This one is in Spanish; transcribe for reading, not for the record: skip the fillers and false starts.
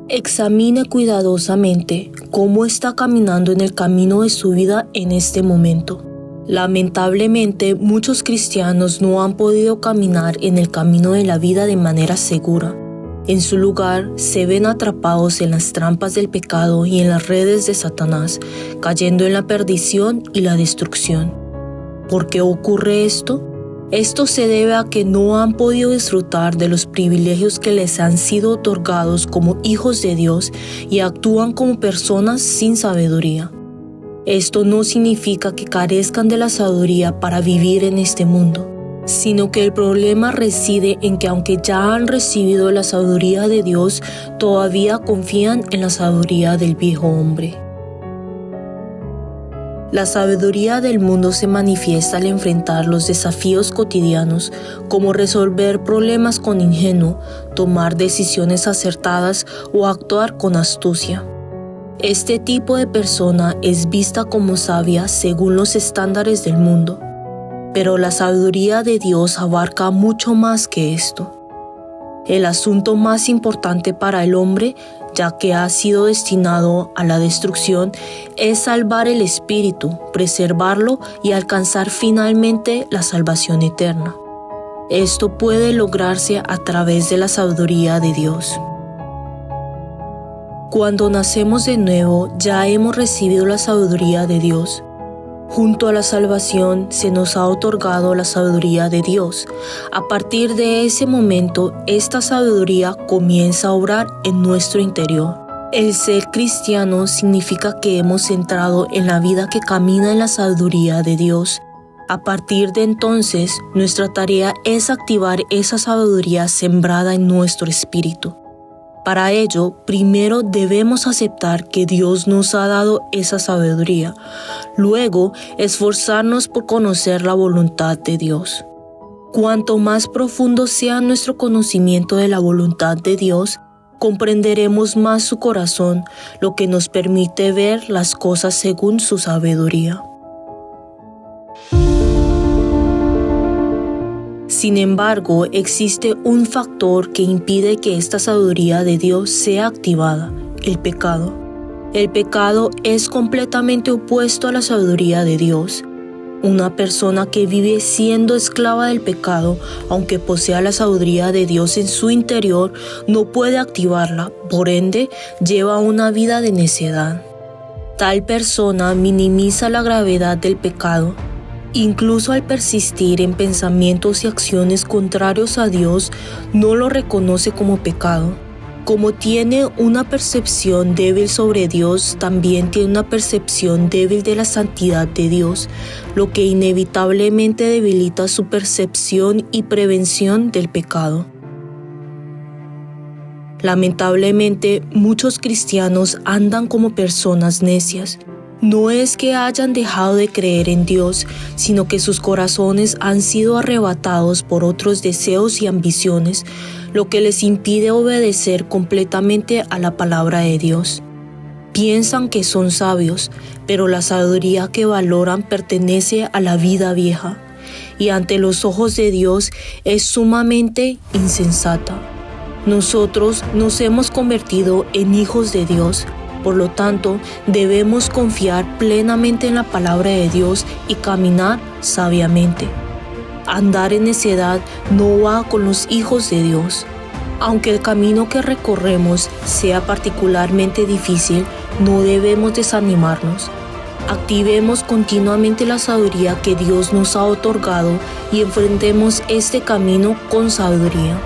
Examine cuidadosamente cómo está caminando en el camino de su vida en este momento. Lamentablemente, muchos cristianos no han podido caminar en el camino de la vida de manera segura. En su lugar, se ven atrapados en las trampas del pecado y en las redes de Satanás, cayendo en la perdición y la destrucción. ¿Por qué ocurre esto? Esto se debe a que no han podido disfrutar de los privilegios que les han sido otorgados como hijos de Dios y actúan como personas sin sabiduría. Esto no significa que carezcan de la sabiduría para vivir en este mundo, sino que el problema reside en que aunque ya han recibido la sabiduría de Dios, todavía confían en la sabiduría del viejo hombre. La sabiduría del mundo se manifiesta al enfrentar los desafíos cotidianos, como resolver problemas con ingenio, tomar decisiones acertadas o actuar con astucia. Este tipo de persona es vista como sabia según los estándares del mundo, pero la sabiduría de Dios abarca mucho más que esto. El asunto más importante para el hombre, ya que ha sido destinado a la destrucción, es salvar el espíritu, preservarlo y alcanzar finalmente la salvación eterna. Esto puede lograrse a través de la sabiduría de Dios. Cuando nacemos de nuevo, ya hemos recibido la sabiduría de Dios. Junto a la salvación se nos ha otorgado la sabiduría de Dios. A partir de ese momento, esta sabiduría comienza a obrar en nuestro interior. El ser cristiano significa que hemos entrado en la vida que camina en la sabiduría de Dios. A partir de entonces, nuestra tarea es activar esa sabiduría sembrada en nuestro espíritu. Para ello, primero debemos aceptar que Dios nos ha dado esa sabiduría. Luego, esforzarnos por conocer la voluntad de Dios. Cuanto más profundo sea nuestro conocimiento de la voluntad de Dios, comprenderemos más su corazón, lo que nos permite ver las cosas según su sabiduría. Sin embargo, existe un factor que impide que esta sabiduría de Dios sea activada: el pecado. El pecado es completamente opuesto a la sabiduría de Dios. Una persona que vive siendo esclava del pecado, aunque posea la sabiduría de Dios en su interior, no puede activarla, por ende, lleva una vida de necedad. Tal persona minimiza la gravedad del pecado. Incluso al persistir en pensamientos y acciones contrarios a Dios, no lo reconoce como pecado. Como tiene una percepción débil sobre Dios, también tiene una percepción débil de la santidad de Dios, lo que inevitablemente debilita su percepción y prevención del pecado. Lamentablemente, muchos cristianos andan como personas necias. No es que hayan dejado de creer en Dios, sino que sus corazones han sido arrebatados por otros deseos y ambiciones, lo que les impide obedecer completamente a la palabra de Dios. Piensan que son sabios, pero la sabiduría que valoran pertenece a la vida vieja, y ante los ojos de Dios es sumamente insensata. Nosotros nos hemos convertido en hijos de Dios. Por lo tanto, debemos confiar plenamente en la palabra de Dios y caminar sabiamente. Andar en necedad no va con los hijos de Dios. Aunque el camino que recorremos sea particularmente difícil, no debemos desanimarnos. Activemos continuamente la sabiduría que Dios nos ha otorgado y enfrentemos este camino con sabiduría.